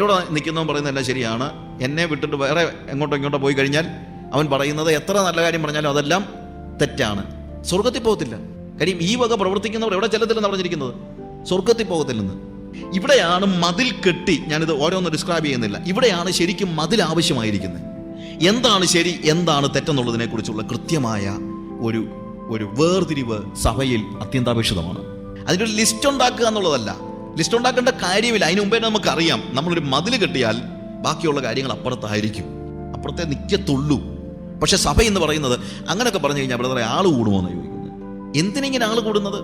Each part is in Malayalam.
എന്നോട് നിൽക്കുന്നവൻ പറയുന്നതെല്ലാം ശരിയാണ്, എന്നെ വിട്ടിട്ട് വേറെ ഇങ്ങോട്ടോ പോയി കഴിഞ്ഞാൽ അവൻ പറയുന്നത് എത്ര നല്ല കാര്യം പറഞ്ഞാലും അതെല്ലാം തെറ്റാണ്. സ്വർഗത്തിൽ പോകത്തില്ല. കാര്യം ഈ വക പ്രവർത്തിക്കുന്നവർ എവിടെ ചെല്ലത്തില്ലെന്ന് പറഞ്ഞിരിക്കുന്നത്, സ്വർഗത്തിൽ പോകത്തില്ലെന്ന്. ഇവിടെയാണ് മതിൽ കെട്ടി, ഞാനിത് ഓരോന്ന് ഡിസ്ക്രൈബ് ചെയ്യുന്നില്ല, ഇവിടെയാണ് ശരിക്കും മതിൽ ആവശ്യമായിരിക്കുന്നത്. എന്താണ് ശരി എന്താണ് തെറ്റെന്നുള്ളതിനെ കുറിച്ചുള്ള കൃത്യമായ ഒരു വേർതിരിവ് സഭയിൽ അത്യന്താപേക്ഷിതമാണ്. അതിൻ്റെ ഒരു ലിസ്റ്റ് ഉണ്ടാക്കുക എന്നുള്ളതല്ല, ലിസ്റ്റ് ഉണ്ടാക്കേണ്ട കാര്യമില്ല. അതിന് മുമ്പേ നമുക്കറിയാം, നമ്മളൊരു മതിൽ കെട്ടിയാൽ ബാക്കിയുള്ള കാര്യങ്ങൾ അപ്പുറത്തായിരിക്കും, അപ്പുറത്തെ നിൽക്കത്തുള്ളൂ. പക്ഷെ സഭ എന്ന് പറയുന്നത് അങ്ങനെയൊക്കെ പറഞ്ഞു കഴിഞ്ഞാൽ ബ്രദറെ ആൾ കൂടുമോ എന്ന് ചോദിക്കുന്നത്. എന്തിനിങ്ങനെ ആൾ കൂടുന്നത്?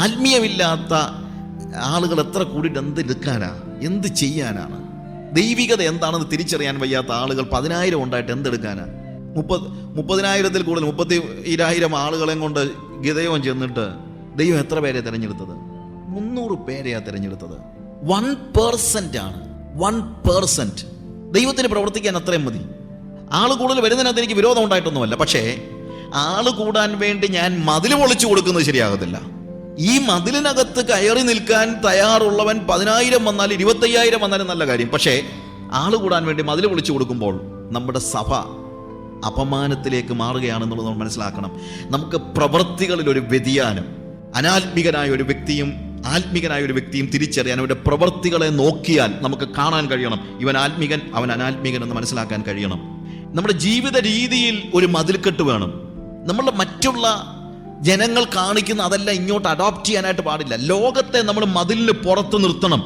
ആത്മീയമില്ലാത്ത ആളുകൾ എത്ര കൂടിയിട്ട് എന്ത് എടുക്കാനാ, എന്ത് ചെയ്യാനാണ്? ദൈവികത എന്താണെന്ന് തിരിച്ചറിയാൻ വയ്യാത്ത ആളുകൾ 10,000 ഉണ്ടായിട്ട് എന്തെടുക്കാനാ? 30,000-ൽ കൂടുതൽ 32,000 ആളുകളെ കൊണ്ട് ഗിദെയോൻ ചെന്നിട്ട് ദൈവം എത്ര പേരെ തിരഞ്ഞെടുത്തത്? 300 പേരെയാ തിരഞ്ഞെടുത്തത്. 1% ആണ്. 1%. ദൈവത്തിന് പ്രവർത്തിക്കാൻ അത്രയും മതി. ആള് കൂടുതൽ വരുന്നതിനകത്ത് എനിക്ക് വിരോധം ഉണ്ടായിട്ടൊന്നുമല്ല. പക്ഷേ ആള് കൂടാൻ വേണ്ടി ഞാൻ മതിൽ പൊളിച്ചു കൊടുക്കുന്നത് ശരിയാകത്തില്ല. ഈ മതിലിനകത്ത് കയറി നിൽക്കാൻ തയ്യാറുള്ളവൻ 10,000 വന്നാലും 25,000 വന്നാലും നല്ല കാര്യം. പക്ഷേ ആള് കൂടാൻ വേണ്ടി മതിൽ പൊളിച്ചു കൊടുക്കുമ്പോൾ നമ്മുടെ സഭ അപമാനത്തിലേക്ക് മാറുകയാണെന്നുള്ളത് നമ്മൾ മനസ്സിലാക്കണം. നമുക്ക് പ്രവൃത്തികളിൽ ഒരു വ്യതിയാനം, അനാത്മികനായ ഒരു വ്യക്തിയും ആത്മികനായ ഒരു വ്യക്തിയും തിരിച്ചറിയാൻ അവരുടെ പ്രവൃത്തികളെ നോക്കിയാൽ നമുക്ക് കാണാൻ കഴിയണം, ഇവൻ ആത്മികൻ അവൻ അനാത്മികൻ എന്ന് മനസ്സിലാക്കാൻ കഴിയണം. നമ്മുടെ ജീവിത രീതിയിൽ ഒരു മതിൽക്കെട്ട് വേണം. നമ്മളുടെ മറ്റുള്ള ജനങ്ങൾ കാണിക്കുന്ന അതെല്ലാം ഇങ്ങോട്ട് അഡോപ്റ്റ് ചെയ്യാനായിട്ട് പാടില്ല. ലോകത്തെ നമ്മൾ മതിലിന് പുറത്ത് നിർത്തണം.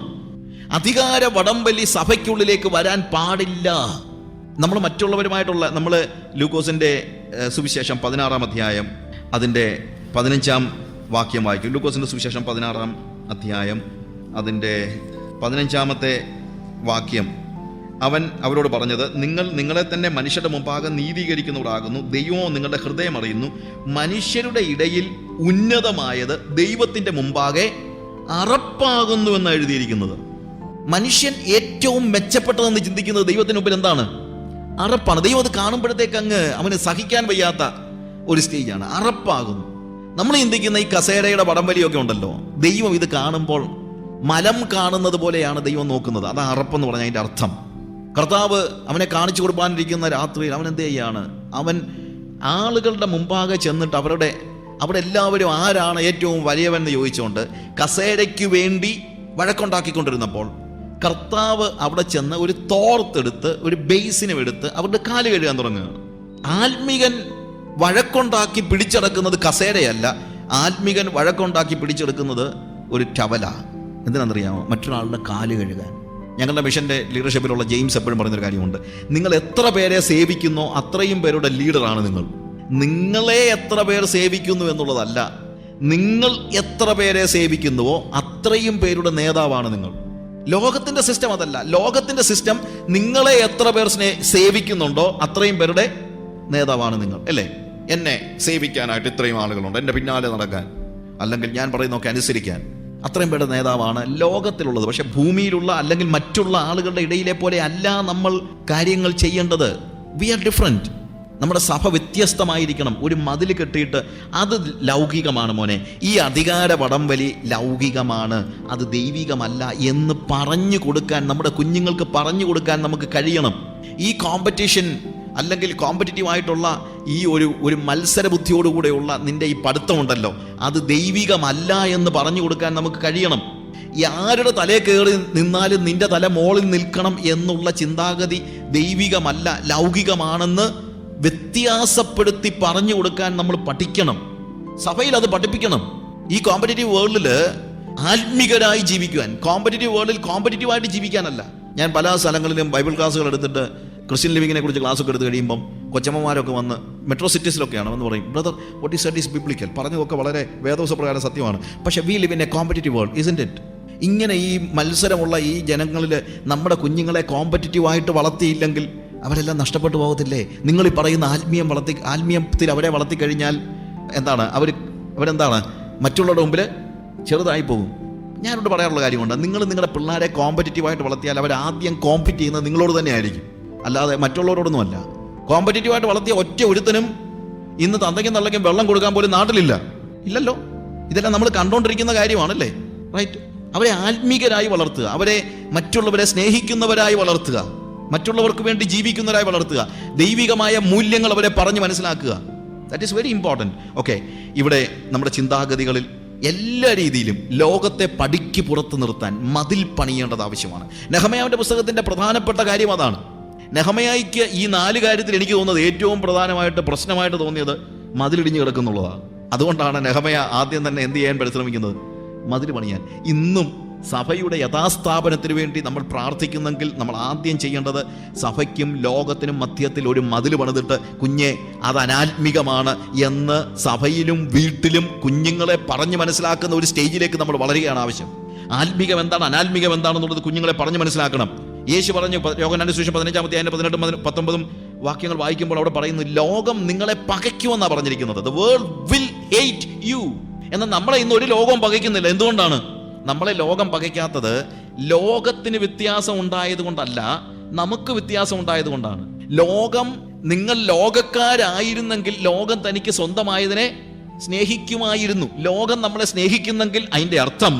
അധികാര വടംവലി സഭയ്ക്കുള്ളിലേക്ക് വരാൻ പാടില്ല. നമ്മൾ മറ്റുള്ളവരുമായിട്ടുള്ള, നമ്മൾ ലൂക്കോസിന്റെ സുവിശേഷം 16-ാം അധ്യായം അതിൻ്റെ 15-ാം വാക്യം വായിക്കും. ലൂക്കോസിന്റെ സുവിശേഷം 16-ാം അധ്യായം അതിൻ്റെ 15-ാമത്തെ വാക്യം. അവൻ അവരോട് പറഞ്ഞത്, നിങ്ങൾ നിങ്ങളെ തന്നെ മനുഷ്യരുടെ മുമ്പാകെ നീതീകരിക്കുന്നവരാകുന്നു, ദൈവമോ നിങ്ങളുടെ ഹൃദയം അറിയുന്നു. മനുഷ്യരുടെ ഇടയിൽ ഉന്നതമായത് ദൈവത്തിന്റെ മുമ്പാകെ അറപ്പാകുന്നു എന്ന് എഴുതിയിരിക്കുന്നത്. മനുഷ്യൻ ഏറ്റവും മെച്ചപ്പെട്ടതെന്ന് ചിന്തിക്കുന്നത് ദൈവത്തിന് മുമ്പിൽ എന്താണ്? അറപ്പാണ്. ദൈവം അത് കാണുമ്പോഴത്തേക്ക് അങ്ങ് അവന് സഹിക്കാൻ വയ്യാത്ത ഒരു സ്റ്റേജാണ്, അറപ്പാകുന്നു. നമ്മൾ ചിന്തിക്കുന്ന ഈ കസേരയുടെ വടംവലിയൊക്കെ ഉണ്ടല്ലോ, ദൈവം ഇത് കാണുമ്പോൾ മലം കാണുന്നത് പോലെയാണ് ദൈവം നോക്കുന്നത്. അതാ അറപ്പെന്ന് പറഞ്ഞാൽ അതിൻ്റെ അർത്ഥം. കർത്താവ് അവനെ കാണിച്ചു കൊടുക്കാനിരിക്കുന്ന രാത്രിയിൽ അവൻ എന്ത് ചെയ്യാണ്? അവൻ ആളുകളുടെ മുമ്പാകെ ചെന്നിട്ട് അവിടെ എല്ലാവരും ആരാണ് ഏറ്റവും വലിയവൻ എന്ന് ചോദിച്ചുകൊണ്ട് കസേരയ്ക്ക് വേണ്ടി വഴക്കുണ്ടാക്കിക്കൊണ്ടിരുന്നപ്പോൾ കർത്താവ് അവിടെ ചെന്ന് ഒരു തോർത്തെടുത്ത് ഒരു ബേസിനും എടുത്ത് അവരുടെ കാല് കഴുകാൻ തുടങ്ങുകയാണ്. ആത്മികൻ വഴക്കുണ്ടാക്കി പിടിച്ചെടുക്കുന്നത് കസേരയല്ല, ആത്മികൻ വഴക്കുണ്ടാക്കി പിടിച്ചെടുക്കുന്നത് ഒരു ടവല. എന്തിനാണെന്നറിയാമോ? മറ്റൊരാളുടെ കാല് കഴുകാൻ. ഞങ്ങളുടെ മിഷന്റെ ലീഡർഷിപ്പിലുള്ള ജെയിംസ് എപ്പോഴും പറയുന്നൊരു കാര്യമുണ്ട്, നിങ്ങൾ എത്ര പേരെ സേവിക്കുന്നോ അത്രയും പേരുടെ ലീഡറാണ് നിങ്ങൾ. നിങ്ങളെ എത്ര പേർ സേവിക്കുന്നു എന്നുള്ളതല്ല, നിങ്ങൾ എത്ര പേരെ സേവിക്കുന്നുവോ അത്രയും പേരുടെ നേതാവാണ് നിങ്ങൾ. ലോകത്തിന്റെ സിസ്റ്റം അതല്ല. ലോകത്തിന്റെ സിസ്റ്റം നിങ്ങളെ എത്ര പേർ സേവിക്കുന്നുണ്ടോ അത്രയും പേരുടെ നേതാവാണ് നിങ്ങൾ, അല്ലേ? എന്നെ സേവിക്കാനായിട്ട് ഇത്രയും ആളുകളുണ്ട്, എൻ്റെ പിന്നാലെ നടക്കാൻ, അല്ലെങ്കിൽ ഞാൻ പറയുന്നതൊക്കെ അനുസരിക്കാൻ, അത്രയും പേരുടെ നേതാവാണ് ലോകത്തിലുള്ളത്. പക്ഷെ ഭൂമിയിലുള്ള അല്ലെങ്കിൽ മറ്റുള്ള ആളുകളുടെ ഇടയിലെ പോലെ അല്ല നമ്മൾ കാര്യങ്ങൾ ചെയ്യേണ്ടത്. We are different. നമ്മുടെ സഭ വ്യത്യസ്തമായിരിക്കണം. ഒരു മതിൽ കെട്ടിയിട്ട് അത് ലൗകികമാണ് മോനെ, ഈ അധികാര വടംവലി ലൗകികമാണ്, അത് ദൈവികമല്ല എന്ന് പറഞ്ഞു കൊടുക്കാൻ, നമ്മുടെ കുഞ്ഞുങ്ങൾക്ക് പറഞ്ഞു കൊടുക്കാൻ നമുക്ക് കഴിയണം. ഈ കോമ്പറ്റീഷൻ അല്ലെങ്കിൽ കോമ്പറ്റീറ്റീവ് ആയിട്ടുള്ള ഈ ഒരു മത്സര ബുദ്ധിയോടുകൂടെയുള്ള നിന്റെ ഈ പഠിത്തമുണ്ടല്ലോ, അത് ദൈവികമല്ല എന്ന് പറഞ്ഞു കൊടുക്കാൻ നമുക്ക് കഴിയണം. ഈ ആരുടെ തലേ കയറി നിന്നാലും നിന്റെ തല മോളിൽ നിൽക്കണം എന്നുള്ള ചിന്താഗതി ദൈവികമല്ല, ലൗകികമാണെന്ന് വ്യത്യാസപ്പെടുത്തി പറഞ്ഞു കൊടുക്കാൻ നമ്മൾ പഠിക്കണം. സഭയിൽ അത് പഠിപ്പിക്കണം. ഈ കോമ്പറ്റീറ്റീവ് വേൾഡിൽ ആത്മികരായി ജീവിക്കുവാൻ, കോമ്പറ്റീറ്റീവ് വേൾഡിൽ കോമ്പറ്റീറ്റീവായിട്ട് ജീവിക്കാനല്ല. ഞാൻ പല സ്ഥലങ്ങളിലും ബൈബിൾ ക്ലാസ്സുകൾ എടുത്തിട്ട് ക്രിസ്ത്യൻ ലിവിങ്ങിനെ കുറിച്ച് ക്ലാസ്സൊക്കെ എടുത്ത് കഴിയുമ്പം കൊച്ചമ്മമാരൊക്കെ വന്ന് മെട്രോ സിറ്റീസിലൊക്കെയാണ് എന്ന് പറയും, brother what is said is biblical. പറഞ്ഞതൊക്കെ വളരെ വേദോസപ്രകാരം സത്യമാണ്. പക്ഷേ we live in a competitive world, isn't it? ഇങ്ങനെ ഈ മത്സരമുള്ള ഈ ജനങ്ങളിൽ നമ്മുടെ കുഞ്ഞുങ്ങളെ കോമ്പറ്റീറ്റീവായിട്ട് വളർത്തിയില്ലെങ്കിൽ അവരെല്ലാം നഷ്ടപ്പെട്ടു പോകത്തില്ലേ? നിങ്ങൾ ഈ പറയുന്ന ആത്മീയത്തിൽ അവരെ വളർത്തിക്കഴിഞ്ഞാൽ എന്താണ്? അവരെന്താണ്? മറ്റുള്ളവരുടെ മുമ്പിൽ ചെറുതായി പോകും. ഞാനോട് പറയാറുള്ള കാര്യമുണ്ട്, നിങ്ങൾ നിങ്ങളുടെ പിള്ളേരെ കോമ്പറ്റീറ്റീവായിട്ട് വളർത്തിയാൽ അവർ ആദ്യം കോമ്പറ്റ് ചെയ്യുന്നത് നിങ്ങളോട് തന്നെ ആയിരിക്കും, അല്ലാതെ മറ്റുള്ളവരോടൊന്നും അല്ല. കോമ്പറ്റീറ്റീവായിട്ട് വളർത്തിയ ഒറ്റ ഒരുത്തനും ഇന്ന് തന്തയ്ക്കും തള്ളയ്ക്കും വെള്ളം കൊടുക്കാൻ പോലും നാട്ടിലില്ലല്ലോ. ഇതെല്ലാം നമ്മൾ കണ്ടുകൊണ്ടിരിക്കുന്ന കാര്യമാണല്ലേ, റൈറ്റ്? അവരെ ആത്മീകരായി വളർത്തുക, അവരെ മറ്റുള്ളവരെ സ്നേഹിക്കുന്നവരായി വളർത്തുക, മറ്റുള്ളവർക്ക് വേണ്ടി ജീവിക്കുന്നവരായി വളർത്തുക, ദൈവികമായ മൂല്യങ്ങൾ അവരെ പറഞ്ഞ് മനസ്സിലാക്കുക. That is very important. Okay, ഇവിടെ നമ്മുടെ ചിന്താഗതികളിൽ എല്ലാ രീതിയിലും ലോകത്തെ പടിക്ക് പുറത്ത് നിർത്താൻ മതിൽ പണിയേണ്ടത് ആവശ്യമാണ്. നെഹമ്യാവിൻ്റെ പുസ്തകത്തിൻ്റെ പ്രധാനപ്പെട്ട കാര്യം അതാണ്. നെഹമ്യായ്ക്ക് ഈ 4 കാര്യത്തിൽ എനിക്ക് തോന്നുന്നത് ഏറ്റവും പ്രധാനമായിട്ട് പ്രശ്നമായിട്ട് തോന്നിയത് മതിലിടിഞ്ഞ് കിടക്കുന്നുള്ളതാണ്. അതുകൊണ്ടാണ് നെഹമ്യ ആദ്യം തന്നെ എന്ത് ചെയ്യാൻ പരിശ്രമിക്കുന്നത്? മതിൽ പണിയാൻ. ഇന്നും സഭയുടെ യഥാസ്ഥാപനത്തിന് വേണ്ടി നമ്മൾ പ്രാർത്ഥിക്കുന്നെങ്കിൽ നമ്മൾ ആദ്യം ചെയ്യേണ്ടത് സഭയ്ക്കും ലോകത്തിനും മധ്യത്തിൽ ഒരു മതിൽ പണിതിട്ട് കുഞ്ഞെ അത് അനാത്മികമാണ് എന്ന് സഭയിലും വീട്ടിലും കുഞ്ഞുങ്ങളെ പറഞ്ഞ് മനസ്സിലാക്കുന്ന ഒരു സ്റ്റേജിലേക്ക് നമ്മൾ വളരുകയാണ് ആവശ്യം. ആത്മികം എന്താണ്, അനാത്മികം എന്താണെന്നുള്ളത് കുഞ്ഞുങ്ങളെ പറഞ്ഞ് മനസ്സിലാക്കണം. യേശു പറഞ്ഞു, യോഹന്നാന്റെ സുവിശേഷം 15-ാമത്തെ 18-19 വാക്യങ്ങൾ വായിക്കുമ്പോൾ അവിടെ പറയുന്നു, ലോകം നിങ്ങളെ പകയ്ക്കുമെന്നാണ് പറഞ്ഞിരിക്കുന്നത്. The world will hate you. എന്നാൽ നമ്മളെ ഇന്ന് ഒരു ലോകവും പകയ്ക്കുന്നില്ല. എന്തുകൊണ്ടാണ് നമ്മളെ ലോകം പകയ്ക്കാത്തത്? ലോകത്തിന് വ്യത്യാസം ഉണ്ടായത് കൊണ്ടല്ല, നമുക്ക് വ്യത്യാസം ഉണ്ടായത് കൊണ്ടാണ്. നിങ്ങൾ ലോകക്കാരായിരുന്നെങ്കിൽ ലോകം തനിക്ക് സ്വന്തമായതിനെ സ്നേഹിക്കുമായിരുന്നു. ലോകം നമ്മളെ സ്നേഹിക്കുന്നെങ്കിൽ അതിൻ്റെ അർത്ഥം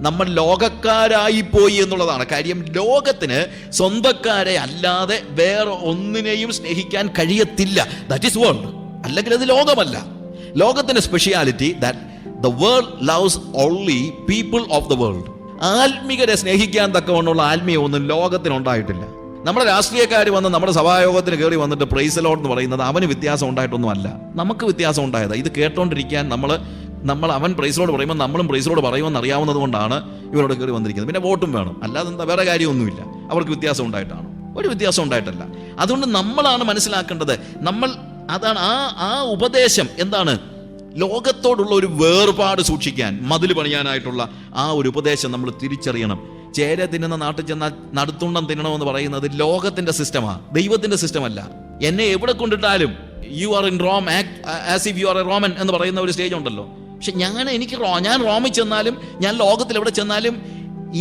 നമ്മൾ ലോകക്കാരായി പോയി എന്നുള്ളതാണ്. കാര്യം ലോകത്തിന് സ്വന്തക്കാരെ അല്ലാതെ വേറെ ഒന്നിനെയും സ്നേഹിക്കാൻ കഴിയത്തില്ല. That is world. അല്ലെങ്കിൽ അത് ലോകമല്ല. ലോകത്തിന്റെ speciality that the world loves only people of the world. ആത്മീകരെ സ്നേഹിക്കാൻ തക്കവണ്ണുള്ള ആത്മീയമൊന്നും ലോകത്തിനുണ്ടായിട്ടില്ല. നമ്മുടെ രാഷ്ട്രീയക്കാർ വന്ന് നമ്മുടെ സഭായോഗത്തിന് കയറി വന്നിട്ട് പ്രൈസ് ലോർഡ് എന്ന് പറയുന്നത് അവന് വ്യത്യാസം ഉണ്ടായിട്ടൊന്നും അല്ല, നമുക്ക് വ്യത്യാസം ഉണ്ടായത്. ഇത് കേട്ടോണ്ടിരിക്കാൻ നമ്മൾ അവൻ പ്രൈസ് ലോർഡ് പറയുമ്പോൾ നമ്മളും പ്രൈസ് ലോർഡ് പറയുമെന്ന് അറിയാവുന്നത് കൊണ്ടാണ് ഇവരോട് കയറി വന്നിരിക്കുന്നത്. പിന്നെ വോട്ടും വേണം, അല്ലാതെ എന്താ വേറെ കാര്യമൊന്നുമില്ല. അവർക്ക് വ്യത്യാസം ഉണ്ടായിട്ടാണ്? ഒരു വ്യത്യാസം ഉണ്ടായിട്ടല്ല. അതുകൊണ്ട് നമ്മളാണ് മനസ്സിലാക്കേണ്ടത്. അതാണ് ആ ഉപദേശം എന്താണ്? ലോകത്തോടുള്ള ഒരു വേർപാട് സൂക്ഷിക്കാൻ, മതിൽ പണിയാനായിട്ടുള്ള ആ ഒരു ഉപദേശം നമ്മൾ തിരിച്ചറിയണം. ചേര തിന്നുന്ന നാട്ടിൽ ചെന്നാൽ നടുത്തുണ്ടം തിന്നണമെന്ന് പറയുന്നത് ലോകത്തിന്റെ സിസ്റ്റമാണ്, ദൈവത്തിന്റെ സിസ്റ്റമല്ല. എന്നെ എവിടെ കൊണ്ടിട്ടാലും you are in Rome, act as if you are a Roman എന്ന് പറയുന്ന ഒരു സ്റ്റേജ് ഉണ്ടല്ലോ. പക്ഷെ ഞാൻ റോമിൽ ചെന്നാലും, ഞാൻ ലോകത്തിൽ എവിടെ ചെന്നാലും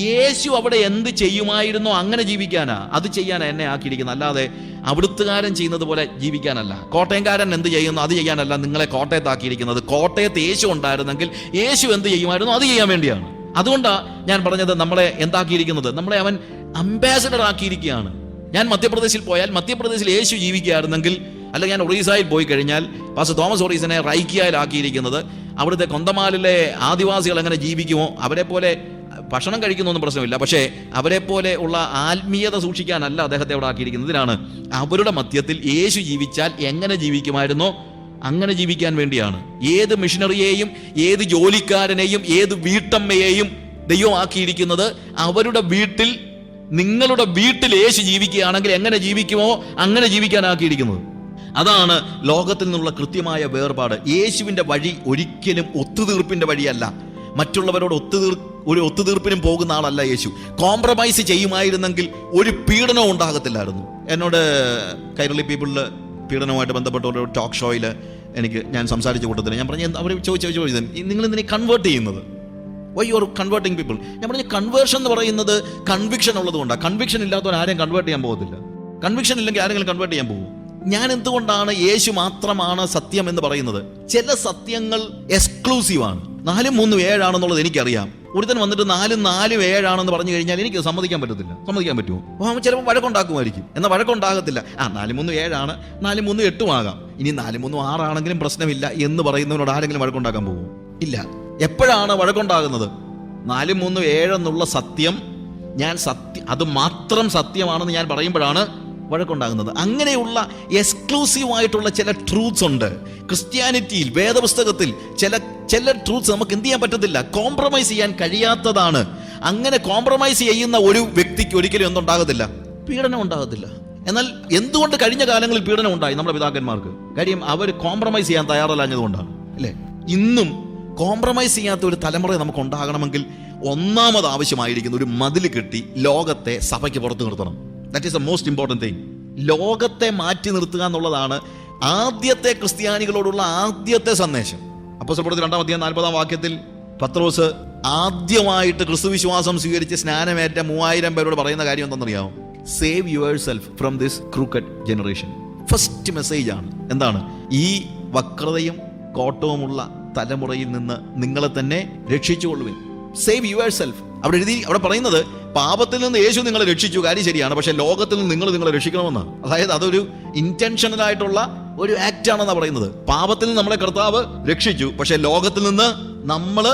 യേശു അവിടെ എന്ത് ചെയ്യുമായിരുന്നോ അങ്ങനെ ജീവിക്കാനാ, അത് ചെയ്യാനാ എന്നെ ആക്കിയിരിക്കുന്നത്. അല്ലാതെ അവിടുത്തുകാരൻ ചെയ്യുന്നത് പോലെ ജീവിക്കാനല്ല. കോട്ടയംകാരൻ എന്ത് ചെയ്യുന്നു അത് ചെയ്യാനല്ല നിങ്ങളെ കോട്ടയത്താക്കിയിരിക്കുന്നത്. കോട്ടയത്ത് യേശു ഉണ്ടായിരുന്നെങ്കിൽ യേശു എന്ത് ചെയ്യുമായിരുന്നു അത് ചെയ്യാൻ വേണ്ടിയാണ്. അതുകൊണ്ടാണ് ഞാൻ പറഞ്ഞത്, നമ്മളെ എന്താക്കിയിരിക്കുന്നത്? നമ്മളെ അവൻ അംബാസഡർ ആക്കിയിരിക്കുകയാണ്. ഞാൻ മധ്യപ്രദേശിൽ പോയാൽ മധ്യപ്രദേശിൽ യേശു ജീവിക്കുകയായിരുന്നെങ്കിൽ, അല്ലെങ്കിൽ ഞാൻ ഒറീസയിൽ പോയി കഴിഞ്ഞാൽ പാസ്റ്റർ തോമസ് ഒറീസിനെ റൈക്കിയയിലാക്കിയിരിക്കുന്നത് അവിടുത്തെ കൊന്തമാലിലെ ആദിവാസികൾ എങ്ങനെ ജീവിക്കുമോ അവരെ പോലെ ഭക്ഷണം കഴിക്കുന്നൊന്നും പ്രശ്നമില്ല, പക്ഷേ അവരെ പോലെ ഉള്ള ആത്മീയത സൂക്ഷിക്കാനല്ല അദ്ദേഹത്തെ അവിടെ ആക്കിയിരിക്കുന്നത്. ഇതിനാണ് അവരുടെ മധ്യത്തിൽ യേശു ജീവിച്ചാൽ എങ്ങനെ ജീവിക്കുമായിരുന്നോ അങ്ങനെ ജീവിക്കാൻ വേണ്ടിയാണ്. ഏത് മിഷണറിയെയും, ഏത് ജോലിക്കാരനെയും, ഏത് വീട്ടമ്മയെയും ദൈവം ആക്കിയിരിക്കുന്നത് അവരുടെ വീട്ടിൽ, നിങ്ങളുടെ വീട്ടിൽ യേശു ജീവിക്കുകയാണെങ്കിൽ എങ്ങനെ ജീവിക്കുമോ അങ്ങനെ ജീവിക്കാനാക്കിയിരിക്കുന്നത്. അതാണ് ലോകത്തിൽ നിന്നുള്ള കൃത്യമായ വേർപാട്. യേശുവിൻ്റെ വഴി ഒരിക്കലും ഒത്തുതീർപ്പിൻ്റെ വഴിയല്ല. മറ്റുള്ളവരോട് ഒത്തുതീർപ്പിനും പോകുന്ന ആളല്ല യേശു. കോംപ്രമൈസ് ചെയ്യുമായിരുന്നെങ്കിൽ ഒരു പീഡനവും ഉണ്ടാകത്തില്ലായിരുന്നു. എന്നോട് കൈരളി പീപ്പിളിൽ പീഡനവുമായിട്ട് ബന്ധപ്പെട്ട ഒരു ടോക്ക് ഷോയിൽ ഞാൻ സംസാരിച്ച കൂട്ടത്തിൽ ഞാൻ പറഞ്ഞു, അവർ ചോദിച്ചത് നിങ്ങൾ എന്തിനെ കൺവേർട്ട് ചെയ്യുന്നത്? Why you are converting people? ഞാൻ പറഞ്ഞു, കൺവേർഷൻ എന്ന് പറയുന്നത് കൺവിക്ഷൻ ഉള്ളതുകൊണ്ടാണ്. കൺവിക്ഷൻ ഇല്ലാത്തവർ ആരെയും കൺവേർട്ട് ചെയ്യാൻ പോകത്തില്ല. കൺവിക്ഷൻ ഇല്ലെങ്കിൽ ആരെങ്കിലും കൺവേർട്ട് ചെയ്യാൻ പോകും. ഞാൻ എന്തുകൊണ്ടാണ് യേശു മാത്രമാണ് സത്യം എന്ന് പറയുന്നത്? ചില സത്യങ്ങൾ എക്സ്ക്ലൂസീവാണ്. 4, 3, 7 ആണെന്നുള്ളത് എനിക്കറിയാം. ഒരുത്തൻ വന്നിട്ട് 4, 4, 7 ആണെന്ന് പറഞ്ഞു കഴിഞ്ഞാൽ എനിക്ക് സമ്മതിക്കാൻ പറ്റത്തില്ല. സമ്മതിക്കാൻ പറ്റുമോ? അവൻ ചിലപ്പോൾ വഴക്കുണ്ടാക്കുമായിരിക്കും. എന്നാൽ വഴക്കുണ്ടാകത്തില്ല. 4, 3, 7 ആണ്, 4, 3, 8 ആകാം. ഇനി 4, 3, 6 ആണെങ്കിലും പ്രശ്നമില്ല എന്ന് പറയുന്നവനോട് ആരെങ്കിലും വഴക്കുണ്ടാക്കാൻ പോകുമോ? ഇല്ല. എപ്പോഴാണ് വഴക്കുണ്ടാകുന്നത്? 4, 3, 7 എന്നുള്ള സത്യം അത് മാത്രം സത്യമാണെന്ന് ഞാൻ പറയുമ്പോഴാണ് വഴക്കുണ്ടാകുന്നത്. അങ്ങനെയുള്ള എക്സ്ക്ലൂസീവായിട്ടുള്ള ചില ട്രൂത്ത്സ് ഉണ്ട് ക്രിസ്ത്യാനിറ്റിയിൽ, വേദപുസ്തകത്തിൽ. ചില ട്രൂത്ത്സ് നമുക്ക് എന്ത് ചെയ്യാൻ പറ്റത്തില്ല, കോംപ്രമൈസ് ചെയ്യാൻ കഴിയാത്തതാണ്. അങ്ങനെ കോംപ്രമൈസ് ചെയ്യുന്ന ഒരു വ്യക്തിക്ക് ഒരിക്കലും എന്തുണ്ടാകത്തില്ല, പീഡനം ഉണ്ടാകത്തില്ല. എന്നാൽ എന്തുകൊണ്ട് കഴിഞ്ഞ കാലങ്ങളിൽ പീഡനം ഉണ്ടായി നമ്മുടെ പിതാക്കന്മാർക്ക്? കാര്യം അവർ കോംപ്രമൈസ് ചെയ്യാൻ തയ്യാറല്ലാഞ്ഞതുകൊണ്ടാണ്, അല്ലേ? ഇന്നും കോംപ്രമൈസ് ചെയ്യാത്ത ഒരു തലമുറ നമുക്ക് ഉണ്ടാകണമെങ്കിൽ ഒന്നാമത് ആവശ്യമായിരിക്കുന്ന ഒരു മതിൽ കെട്ടി ലോകത്തെ സഭയ്ക്ക് പുറത്തു നിർത്തണം. That is the most important thing. ലോകത്തെ മാറ്റി നിർത്തുക എന്നുള്ളതാണ് ആദ്യത്തെ ക്രിസ്ത്യാനികളോടുള്ള ആദ്യത്തെ സന്ദേശം. അപ്പോസ്തലപ്രവൃത്തി 2-ാം അധ്യായം 40-ാം വാക്യത്തിൽ പത്രോസ് ആദ്യമായിട്ട് ക്രിസ്തുവിശ്വാസം സ്വീകരിച്ച് സ്നാനമേറ്റ 3000 പേരോട് പറയുന്ന കാര്യം എന്തെന്നറിയാമോ? Save yourself from this crooked generation. First message ആണ്. എന്താണ്? ഈ വക്രതയും കോട്ടവുമുള്ള തലമുറയിൽ നിന്ന് നിങ്ങളെ തന്നെ രക്ഷിച്ചുകൊള്ളുവിൻ. Save your self. അവിടെ പറയുന്നത് പാപത്തിൽ നിന്ന് യേശു നിങ്ങളെ രക്ഷിച്ചു, കാര്യം ശരിയാണ്. പക്ഷെ ലോകത്തിൽ നിന്ന് നിങ്ങളെ രക്ഷിക്കണമെന്ന്. അതായത് അതൊരു ഇന്റൻഷണൽ ആയിട്ടുള്ള ഒരു ആക്ട് ആണെന്നാണ് പറയുന്നത്. പാപത്തിൽ നിന്ന് നമ്മളെ കർത്താവ് രക്ഷിച്ചു, പക്ഷെ ലോകത്തിൽ നിന്ന് നമ്മൾ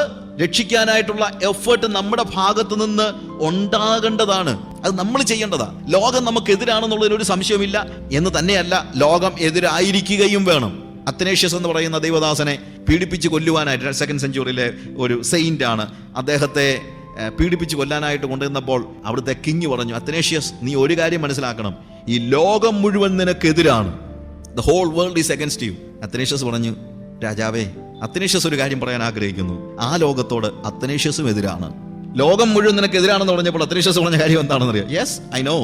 രക്ഷിക്കാനായിട്ടുള്ള എഫേർട്ട് നമ്മുടെ ഭാഗത്ത് നിന്ന് ഉണ്ടാകേണ്ടതാണ്. അത് നമ്മൾ ചെയ്യേണ്ടതാ. ലോകം നമുക്കെതിരാണെന്നുള്ളതിനൊരു സംശയമില്ല. എന്ന് തന്നെയല്ല, ലോകം എതിരായിരിക്കുകയും വേണം. അത്തനേഷ്യസ് എന്ന് പറയുന്ന ദൈവദാസനെ പീഡിപ്പിച്ച് കൊല്ലുവാനായിട്ട് 2nd സെഞ്ചുറിയിലെ ഒരു സെയിന്റ് ആണ്. അദ്ദേഹത്തെ പീഡിപ്പിച്ച് കൊല്ലാനായിട്ട് കൊണ്ടുവന്നപ്പോൾ അവിടുത്തെ കിങ് പറഞ്ഞു, അത്തനേഷ്യസ്, നീ ഒരു കാര്യം മനസ്സിലാക്കണം, ഈ ലോകം മുഴുവൻ നിനക്കെതിരാണ്. The whole world is against you. Athanasius പറഞ്ഞു, രാജാവേ, അത്തനേഷ്യസ് ഒരു കാര്യം പറയാൻ ആഗ്രഹിക്കുന്നു. ആ ലോകത്തോട് അത്തനേഷ്യസും എതിരാണ്. ലോകം മുഴുവൻ നിനക്കെതിരാണെന്ന് പറഞ്ഞപ്പോൾ അത്തനേഷ്യസ് പറഞ്ഞ കാര്യം എന്താണെന്ന് അറിയാം. Yes, I know,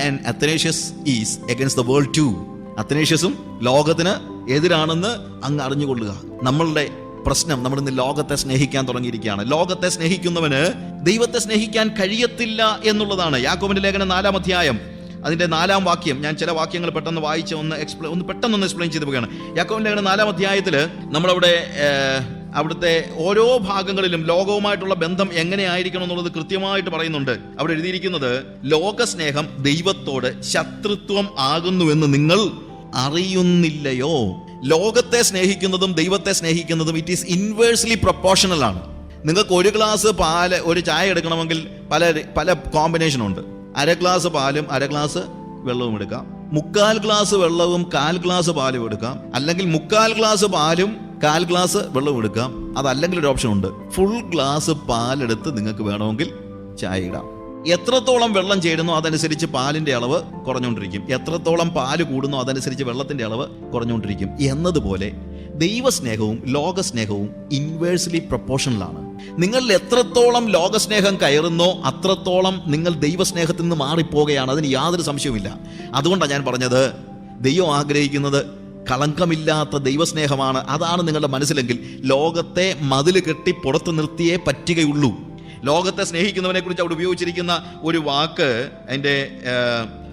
and Athanasius is against the world too. അത്തനേഷ്യസും ലോകത്തിന് എതിരാണെന്ന് അങ്ങ് അറിഞ്ഞുകൊള്ളുക. നമ്മളുടെ പ്രശ്നം, നമ്മൾ ഇന്ന് ലോകത്തെ സ്നേഹിക്കാൻ തുടങ്ങിയിരിക്കുകയാണ്. ലോകത്തെ സ്നേഹിക്കുന്നവന് ദൈവത്തെ സ്നേഹിക്കാൻ കഴിയത്തില്ല എന്നുള്ളതാണ്. യാക്കോബിന്റെ ലേഖനം 4-ാം അധ്യായം അതിന്റെ 4-ാം വാക്യം, ഞാൻ ചില വാക്യങ്ങൾ പെട്ടെന്ന് വായിച്ച് ഒന്ന് പെട്ടെന്ന് എക്സ്പ്ലെയിൻ ചെയ്ത് പോവുകയാണ്. യാക്കോബിന്റെ ലേഖനം 4-ാം അധ്യായത്തിൽ നമ്മളവിടെ അവിടുത്തെ ഓരോ ഭാഗങ്ങളിലും ലോകവുമായിട്ടുള്ള ബന്ധം എങ്ങനെയായിരിക്കണം എന്നുള്ളത് കൃത്യമായിട്ട് പറയുന്നുണ്ട്. അവിടെ എഴുതിയിരിക്കുന്നത്, ലോകസ്നേഹം ദൈവത്തോട് ശത്രുത്വം ആകുന്നുവെന്ന് നിങ്ങൾ അറിയുന്നില്ലയോ? ലോകത്തെ സ്നേഹിക്കുന്നതും ദൈവത്തെ സ്നേഹിക്കുന്നതും ഇറ്റ് ഈസ് ഇൻവേഴ്സ്ലി പ്രൊപ്പോർഷണൽ ആണ്. നിങ്ങൾക്ക് ഒരു ഗ്ലാസ് പാല്, ഒരു ചായ എടുക്കണമെങ്കിൽ പല കോമ്പിനേഷൻ ഉണ്ട്. 1/2 ഗ്ലാസ് പാലും 1/2 ഗ്ലാസ് വെള്ളവും എടുക്കാം. 3/4 ഗ്ലാസ് വെള്ളവും 1/4 ഗ്ലാസ് പാലും എടുക്കാം. അല്ലെങ്കിൽ 3/4 ഗ്ലാസ് പാലും 1/4 ഗ്ലാസ് വെള്ളവും എടുക്കാം. അതല്ലെങ്കിൽ ഒരു ഓപ്ഷൻ ഉണ്ട്, ഫുൾ ഗ്ലാസ് പാലെടുത്ത് നിങ്ങൾക്ക് വേണമെങ്കിൽ ചായ ഇടാം. എത്രത്തോളം വെള്ളം ചേരുന്നോ അതനുസരിച്ച് പാലിന്റെ അളവ് കുറഞ്ഞുകൊണ്ടിരിക്കും. എത്രത്തോളം പാല് കൂടുന്നോ അതനുസരിച്ച് വെള്ളത്തിന്റെ അളവ് കുറഞ്ഞുകൊണ്ടിരിക്കും. എന്നതുപോലെ ദൈവസ്നേഹവും ലോകസ്നേഹവും ഇൻവേഴ്സ്ലി പ്രൊപ്പോർഷണൽ ആണ്. നിങ്ങളിൽ എത്രത്തോളം ലോകസ്നേഹം കയറുന്നോ അത്രത്തോളം നിങ്ങൾ ദൈവസ്നേഹത്തിൽ നിന്ന് മാറിപ്പോവുകയാണ്. അതിന് യാതൊരു സംശയവുമില്ല. അതുകൊണ്ടാണ് ഞാൻ പറഞ്ഞത്, ദൈവം ആഗ്രഹിക്കുന്നത് കളങ്കമില്ലാത്ത ദൈവസ്നേഹമാണ്. അതാണ് നിങ്ങളുടെ മനസ്സിലെങ്കിൽ ലോകത്തെ മതിൽ കെട്ടി പുറത്ത് നിർത്തിയേ പറ്റുകയുള്ളൂ. ലോകത്തെ സ്നേഹിക്കുന്നവനെ കുറിച്ച് അവിടെ ഉപയോഗിച്ചിരിക്കുന്ന ഒരു വാക്ക്, അതിന്റെ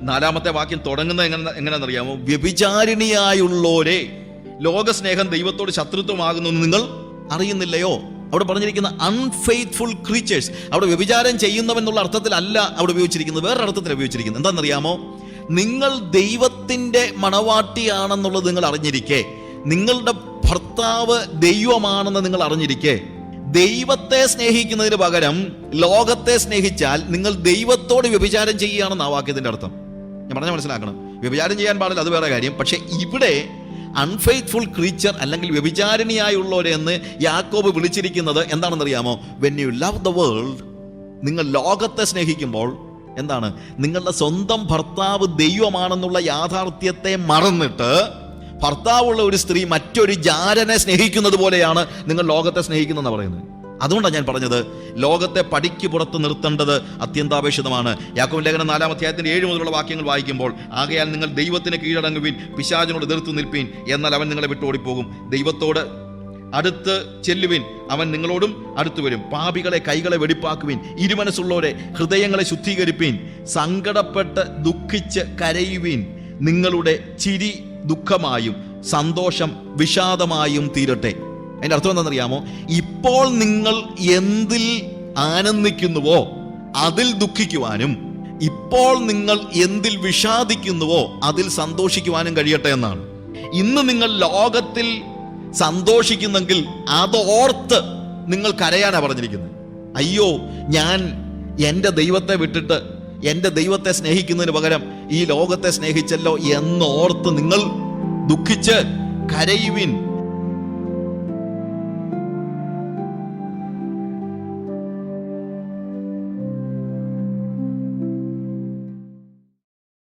4-ാമത്തെ വാക്യം തുടങ്ങുന്നത് എങ്ങനെയാണെന്നറിയാമോ? വ്യഭിചാരിണിയായുള്ളോരെ, ലോകസ്നേഹം ദൈവത്തോട് ശത്രുത്വമാകുന്നു നിങ്ങൾ അറിയുന്നില്ലയോ? അവിടെ പറഞ്ഞിരിക്കുന്ന അൺഫെയ്ത്ത്ഫുൾ ക്രീച്ചേഴ്സ്. അവിടെ വ്യഭിചാരം ചെയ്യുന്നവെന്നുള്ള അർത്ഥത്തിലല്ല അവിടെ ഉപയോഗിച്ചിരിക്കുന്നത്, വേറൊരു അർത്ഥത്തിൽ ഉപയോഗിച്ചിരിക്കുന്നത്. എന്താണെന്നറിയാമോ? നിങ്ങൾ ദൈവത്തിന്റെ മണവാട്ടിയാണെന്നുള്ളത് നിങ്ങൾ അറിഞ്ഞിരിക്കെ, നിങ്ങളുടെ ഭർത്താവ് ദൈവമാണെന്ന് നിങ്ങൾ അറിഞ്ഞിരിക്കെ, ദൈവത്തെ സ്നേഹിക്കുന്നതിന് പകരം ലോകത്തെ സ്നേഹിച്ചാൽ നിങ്ങൾ ദൈവത്തോട് വ്യഭിചാരം ചെയ്യുകയാണെന്ന് ആ വാക്യത്തിന്റെ അർത്ഥം. ഞാൻ പറഞ്ഞാൽ മനസ്സിലാക്കണം. വ്യഭിചാരം ചെയ്യാൻ പാടില്ല, അത് വേറെ കാര്യം. പക്ഷെ ഇവിടെ അൺഫെയ്ത്ത്ഫുൾ ക്രീച്ചർ അല്ലെങ്കിൽ വ്യഭിചാരിണിയായുള്ളവരെ എന്ന് യാക്കോബ് വിളിച്ചിരിക്കുന്നത് എന്താണെന്നറിയാമോ? When you love the world, നിങ്ങൾ ലോകത്തെ സ്നേഹിക്കുമ്പോൾ എന്താണ്? നിങ്ങളുടെ സ്വന്തം ഭർത്താവ് ദൈവമാണെന്നുള്ള യാഥാർത്ഥ്യത്തെ മറന്നിട്ട് ഭർത്താവുള്ള ഒരു സ്ത്രീ മറ്റൊരു ജാരനെ സ്നേഹിക്കുന്നത് പോലെയാണ് നിങ്ങൾ ലോകത്തെ സ്നേഹിക്കുന്നതെന്ന് പറയുന്നത്. അതുകൊണ്ടാണ് ഞാൻ പറഞ്ഞത്, ലോകത്തെ പടിക്ക് പുറത്ത് നിർത്തേണ്ടത് അത്യന്താപേക്ഷിതമാണ്. യാക്കോബിന്റെ ലേഖനം 4-ാം അധ്യായത്തിന്റെ 7 മുതലുള്ള വാക്യങ്ങൾ വായിക്കുമ്പോൾ, ആകയാൽ നിങ്ങൾ ദൈവത്തിന് കീഴടങ്ങുവിൻ, പിശാചിനോട് എതിർത്ത് നിൽപ്പീൻ, എന്നാൽ അവൻ നിങ്ങളെ വിട്ടോടിപ്പോകും. ദൈവത്തോട് അടുത്ത് ചെല്ലുവിൻ, അവൻ നിങ്ങളോടും അടുത്തു വരും. പാപികളെ കൈകളെ വെടിപ്പാക്കുവിൻ, ഇരുമനസ്സുള്ളവരെ ഹൃദയങ്ങളെ ശുദ്ധീകരിപ്പീൻ, സങ്കടപ്പെട്ട് ദുഃഖിച്ച് കരയുവിൻ. നിങ്ങളുടെ ചിരി ദുഃഖമായും സന്തോഷം വിഷാദമായും തീരട്ടെ. അതിന്റെ അർത്ഥം എന്താണെന്നറിയാമോ? ഇപ്പോൾ നിങ്ങൾ എന്തിൽ ആനന്ദിക്കുന്നുവോ അതിൽ ദുഃഖിക്കുവാനും, ഇപ്പോൾ നിങ്ങൾ എന്തിൽ വിഷാദിക്കുന്നുവോ അതിൽ സന്തോഷിക്കുവാനും കഴിയട്ടെ എന്നാണ്. ഇന്ന് നിങ്ങൾ ലോകത്തിൽ സന്തോഷിക്കുന്നെങ്കിൽ അത് ഓർത്ത് നിങ്ങൾ കരയാനാണ് പറഞ്ഞിരിക്കുന്നത്. അയ്യോ, ഞാൻ എൻ്റെ ദൈവത്തെ വിട്ടിട്ട് എൻ്റെ ദൈവത്തെ സ്നേഹിക്കുന്നതിന് പകരം ഈ ലോകത്തെ സ്നേഹിച്ചല്ലോ എന്നോർത്ത് നിങ്ങൾ ദുഃഖിച്ച് കരയുവിൻ.